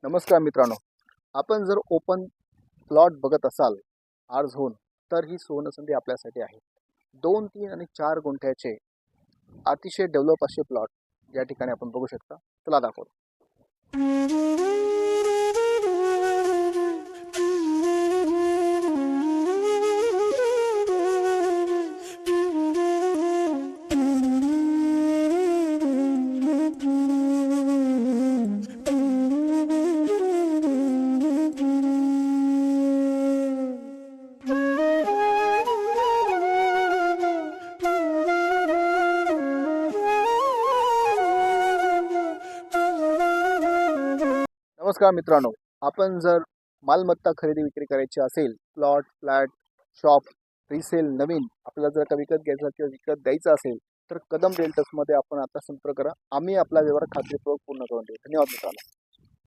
नमस्कार मित्रांनो, आपण जर ओपन प्लॉट बघत असाल आर झोन, तर ही सोनसंधी आपल्यासाठी आहे. 2, 3 आणि 4 गुंठ्याचे अतिशय डेव्हलप असे प्लॉट या ठिकाणी आपण बघू शकता. चला दाखवतो. नमस्कार मित्रांनो, आपण जर मालमत्ता खरेदी विक्री करायची असेल, प्लॉट, फ्लॅट, शॉप, रिसेल, नवीन आपल्याला जर का विकत घ्यायचं किंवा विकत द्यायचं असेल, तर कदम रिअल्टर्समध्ये आपण आता संपर्क करा. आम्ही आपला व्यवहार खात्रीपूर्वक पूर्ण करून देऊ. धन्यवाद मित्रांनो.